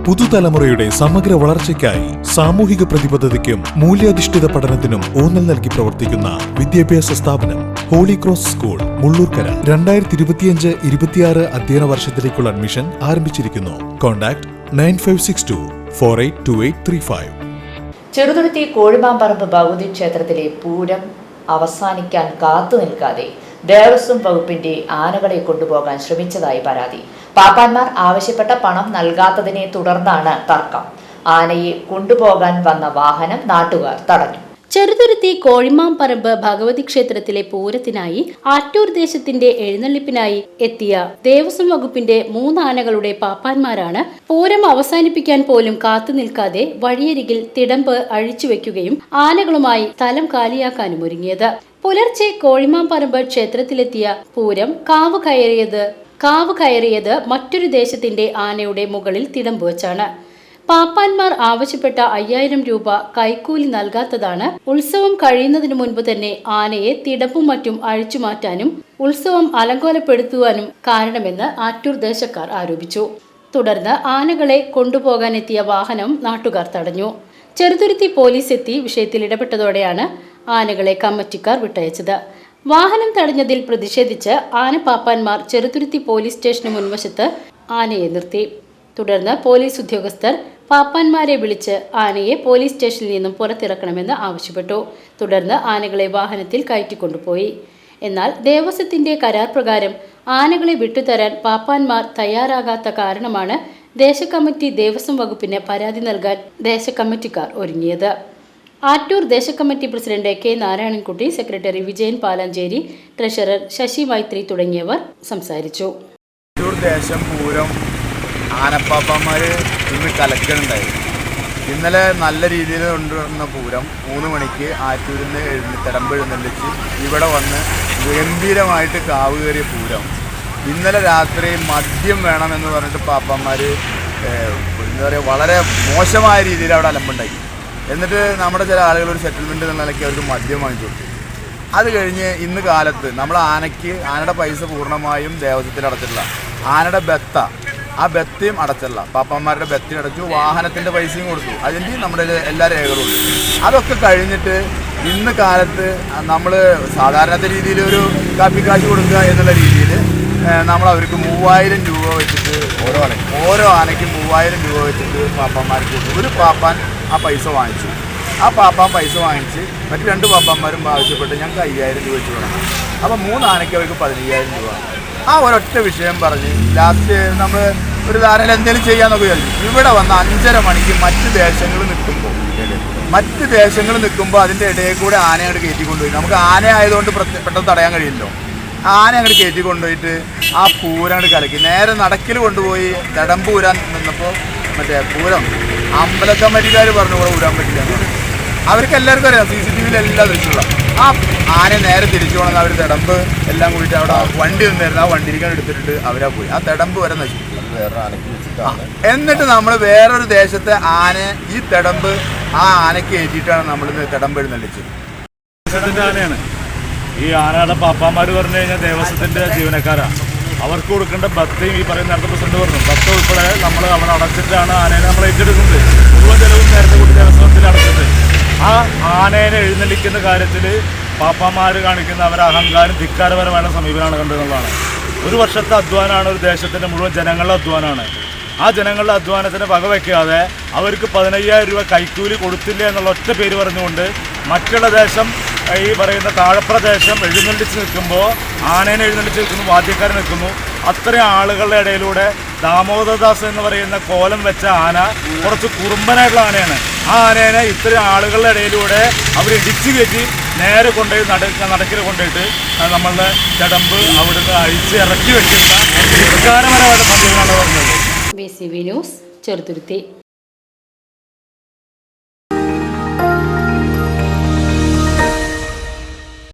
പുതുതലമുറയുടെ സമഗ്ര വളർച്ചയ്ക്കായി സാമൂഹിക പ്രതിബദ്ധതയ്ക്കും മൂല്യാധിഷ്ഠിത പഠനത്തിനും ഊന്നൽ നൽകി പ്രവർത്തിക്കുന്ന വിദ്യാഭ്യാസ സ്ഥാപനം ഹോളി ക്രോസ് സ്കൂൾ മുള്ളൂർക്കര 2025-26 അധ്യയന വർഷത്തിലേക്കുള്ള അഡ്മിഷൻ ആരംഭിച്ചിരിക്കുന്നു. കോൺടാക്ട് 9562482835. ചെറുതുരുത്തി കോഴിമാമ്പറമ്പ് ഭഗവതി ക്ഷേത്രത്തിലെ പൂരം അവസാനിക്കാൻ കാത്തു നിൽക്കാതെ ദേവസ്വം വകുപ്പിന്റെ ആനകളെ കൊണ്ടുപോകാൻ ശ്രമിച്ചതായി പരാതി. പാപ്പാന്മാർ ആവശ്യപ്പെട്ട പണം നൽകാത്തതിനെ തുടർന്നാണ് തർക്കം. ആനയെ കൊണ്ടുപോകാൻ വന്ന വാഹനം നാട്ടുകാർ തടഞ്ഞു. ചെറുതുരുത്തി കോഴിമാമ്പറമ്പ് ഭഗവതി ക്ഷേത്രത്തിലെ പൂരത്തിനായി ആറ്റൂർ ദേശത്തിന്റെ എഴുന്നള്ളിപ്പിനായി എത്തിയ ദേവസ്വം വകുപ്പിന്റെ 3 ആനകളുടെ പാപ്പാന്മാരാണ് പൂരം അവസാനിപ്പിക്കാൻ പോലും കാത്തു നിൽക്കാതെ വഴിയരികിൽ തിടമ്പ് അഴിച്ചുവെക്കുകയും ആനകളുമായി സ്ഥലം കാലിയാക്കാനും ഒരുങ്ങിയത്. പുലർച്ചെ കോഴിമാമ്പറമ്പ് ക്ഷേത്രത്തിലെത്തിയ പൂരം കാവ് കയറിയത് മറ്റൊരു ദേശത്തിന്റെ ആനയുടെ മുകളിൽ തിടമ്പ് വെച്ചാണ്. പാപ്പാന്മാർ ആവശ്യപ്പെട്ട 5000 രൂപ കൈക്കൂലി നൽകാത്തതാണ് ഉത്സവം കഴിയുന്നതിനു മുൻപ് തന്നെ ആനയെ തിടമ്പും മറ്റും അഴിച്ചുമാറ്റാനും ഉത്സവം അലങ്കോലപ്പെടുത്തുവാനും കാരണമെന്ന് ആറ്റൂർ ദേശക്കാർ ആരോപിച്ചു. തുടർന്ന് ആനകളെ കൊണ്ടുപോകാനെത്തിയ വാഹനം നാട്ടുകാർ തടഞ്ഞു. ചെറുതുരുത്തി പോലീസ് എത്തി വിഷയത്തിൽ ഇടപെട്ടതോടെയാണ് ആനകളെ കമ്മിറ്റിക്കാർ വിട്ടയച്ചത്. വാഹനം തടഞ്ഞതിൽ പ്രതിഷേധിച്ച് ആനപ്പാപ്പാന്മാർ ചെറുതുരുത്തി പോലീസ് സ്റ്റേഷന് മുൻവശത്ത് ആനയെ നിർത്തി. തുടർന്ന് പോലീസ് ഉദ്യോഗസ്ഥർ പാപ്പാന്മാരെ വിളിച്ച് ആനയെ പോലീസ് സ്റ്റേഷനിൽ നിന്നും പുറത്തിറക്കണമെന്ന് ആവശ്യപ്പെട്ടു. തുടർന്ന് ആനകളെ വാഹനത്തിൽ കയറ്റിക്കൊണ്ടുപോയി. എന്നാൽ ദേവസ്വത്തിന്റെ കരാർ പ്രകാരം ആനകളെ വിട്ടുതരാൻ പാപ്പാന്മാർ തയ്യാറാകാത്ത കാരണമാണ് ദേശകമ്മിറ്റി ദേവസ്വം വകുപ്പിന് പരാതി നൽകാൻ ദേശകമ്മിറ്റിക്കാർ ഒരുങ്ങിയത്. ആറ്റൂർ ദേശകമ്മിറ്റി president K Narayanankutty, secretary Vijayan Palancheri, treasurer Sasi Maithri തുടങ്ങിയവർ സംസാരിച്ചു. ആറ്റൂർ ദേശം പൂരം ആനപ്പാപ്പാന്മാർ ഇന്ന് കലക്കലുണ്ടായി. ഇന്നലെ നല്ല രീതിയിൽ കൊണ്ടുവന്ന പൂരം 3 മണിക്ക് ആറ്റൂരിൽ നിന്ന് തിടമ്പ് എഴുന്നള്ളിച്ച് ഇവിടെ വന്ന് ഗംഭീരമായിട്ട് കാവ് കയറിയ പൂരം ഇന്നലെ രാത്രി മദ്യം വേണമെന്ന് പറഞ്ഞിട്ട് പാപ്പാന്മാർ എന്താ പറയുക വളരെ മോശമായ രീതിയിൽ അവിടെ അലമ്പുണ്ടാക്കി. എന്നിട്ട് നമ്മുടെ ചില ആളുകൾ ഒരു സെറ്റിൽമെൻറ്റ് എന്ന നിലയ്ക്ക് അവർക്ക് മദ്യം വാങ്ങിച്ചു കൊടുത്തു. അത് കഴിഞ്ഞ് ഇന്ന് കാലത്ത് നമ്മൾ ആനയുടെ പൈസ പൂർണ്ണമായും ദേവസ്വത്തിൽ അടച്ചിട്ടില്ല. ആനയുടെ ആ ബത്തയും അടച്ചില്ല. പാപ്പാന്മാരുടെ ബത്തയും അടച്ചു, വാഹനത്തിൻ്റെ പൈസയും കൊടുത്തു. അതിൻ്റെ നമ്മുടെ എല്ലാ രേഖകളും ഉണ്ട്. അതൊക്കെ കഴിഞ്ഞിട്ട് ഇന്ന് കാലത്ത് നമ്മൾ സാധാരണത്തെ രീതിയിൽ ഒരു കാശ് കൊടുക്കുക എന്നുള്ള രീതിയിൽ നമ്മൾ അവർക്ക് 3000 രൂപ വെച്ചിട്ട് ഓരോ ആനയ്ക്ക് 3000 രൂപ വെച്ചിട്ട് പാപ്പാന്മാർക്ക് കൊടുത്തു. ഒരു പാപ്പാൻ ആ പൈസ വാങ്ങിച്ചു. ആ പാപ്പാൻ പൈസ വാങ്ങിച്ച് മറ്റ് 2 പാപ്പാന്മാരും ആവശ്യപ്പെട്ട് ഞങ്ങൾക്ക് 5000 രൂപ വെച്ച് വേണം. അപ്പോൾ 3 ആനയ്ക്ക് അവർക്ക് 15000 രൂപ. ആ ഒരൊറ്റ വിഷയം പറഞ്ഞ് ലാസ്റ്റ് നമ്മൾ ഒരു ധാരണ എന്തെങ്കിലും ചെയ്യാമെന്നൊക്കെ വിചാരിച്ചു. ഇവിടെ വന്ന് 5:30 മണിക്ക് മറ്റ് ദേശങ്ങൾ നിൽക്കുമ്പോൾ അതിൻ്റെ ഇടയിൽ കൂടെ ആന അങ്ങോട്ട് കയറ്റിക്കൊണ്ടുപോയി. നമുക്ക് ആന ആയതുകൊണ്ട് പെട്ടെന്ന് തടയാൻ കഴിയില്ലല്ലോ. ആന അങ്ങോട്ട് കയറ്റി കൊണ്ടുപോയിട്ട് ആ പൂരം അങ്ങോട്ട് കലക്കി നേരെ നടക്കിൽ കൊണ്ടുപോയി തിടമ്പ് ഊരാൻ നിന്നപ്പോൾ മറ്റേ പൂരം അമ്പലക്കമ്മറ്റിക്കാർ പറഞ്ഞു ഇവിടെ ഊരാൻ പറ്റില്ല എന്ന് പറഞ്ഞു. അവർക്ക് എല്ലാവർക്കും അറിയാം, CCTV എല്ലാം വെച്ചുള്ള ആ ആന നേരെ തിരിച്ചു പോകണമെന്ന് അവർ തിടമ്പ് എല്ലാം കൂടിയിട്ട് അവിടെ വണ്ടി നിന്നായിരുന്നു. ആ വണ്ടിയിലേക്കാണ് എടുത്തിട്ട് അവരാ പോയി. ആ തിടമ്പ് വരെ നശിപ്പിച്ചു. എന്നിട്ട് നമ്മൾ വേറൊരു ദേശത്തെ ആന ഈ തിടമ്പ് ആ ആനയ്ക്ക് ഏറ്റിട്ടാണ് നമ്മൾ തിടമ്പ് എഴുന്നള്ളിച്ചത്. ആനയാണ് ഈ ആനയുടെ പാപ്പാന്മാർ പറഞ്ഞു കഴിഞ്ഞാൽ ദേവസ്വത്തിൻ്റെ ജീവനക്കാരാണ്. അവർക്ക് കൊടുക്കേണ്ട ബത്തയും ഈ പറയുന്ന നേരത്തെ പ്രസിഡന്റ് പറഞ്ഞു, ബത്ത ഉൾപ്പെടെ നമ്മൾ അവിടെ അടച്ചിട്ടാണ് ആനേനെ നമ്മൾ ഏറ്റെടുക്കുന്നത്. മുഴുവൻ ചെലവും നേരത്തെ കൂടി ദേവസ്വത്തിൽ അടച്ചിട്ട് ആ ആനേനെ എഴുന്നള്ളിക്കുന്ന കാര്യത്തിൽ പാപ്പാന്മാർ കാണിക്കുന്ന അവരുടെ അഹങ്കാരം ധിക്കാരപരമായ സമീപനമാണ് കണ്ടതെന്നുള്ളതാണ്. ഒരു വർഷത്തെ അധ്വാനമാണ് ഒരു ദേശത്തിൻ്റെ മുഴുവൻ ജനങ്ങളുടെ അധ്വാനമാണ്. ആ ജനങ്ങളുടെ അധ്വാനത്തിന് വകവയ്ക്കാതെ അവർക്ക് 15000 രൂപ കൈക്കൂലി കൊടുത്തില്ല എന്നുള്ള ഒറ്റ പേര് പറഞ്ഞുകൊണ്ട് മറ്റുള്ള ദേശം ഈ പറയുന്ന താഴെപ്രദേശം എഴുന്നള്ളിച്ച് നിൽക്കുമ്പോൾ ആനേനെ എഴുന്നള്ളിച്ച് നിൽക്കുന്നു, വാദ്യക്കാരൻ നിൽക്കുന്നു. അത്രയും ആളുകളുടെ ഇടയിലൂടെ ദാമോദരദാസ് എന്ന് പറയുന്ന കോലം വെച്ച ആന കുറച്ച് കുറുമ്പനായിട്ടുള്ള ആനയാണ്. ആ ആനേനെ ഇത്രയും ആളുകളുടെ ഇടയിലൂടെ അവർ ഇടിച്ചു കയറ്റി നേരെ കൊണ്ടുപോയി നടക്കിൽ കൊണ്ടുപോയിട്ട് നമ്മളുടെ തിടമ്പ് അവിടുന്ന് അഴിച്ച് ഇറക്കി വെക്കുന്ന പ്രകാരപരമായിട്ട് മദ്യമാണ് പറഞ്ഞത്. BCV news, Cheruthuruthy.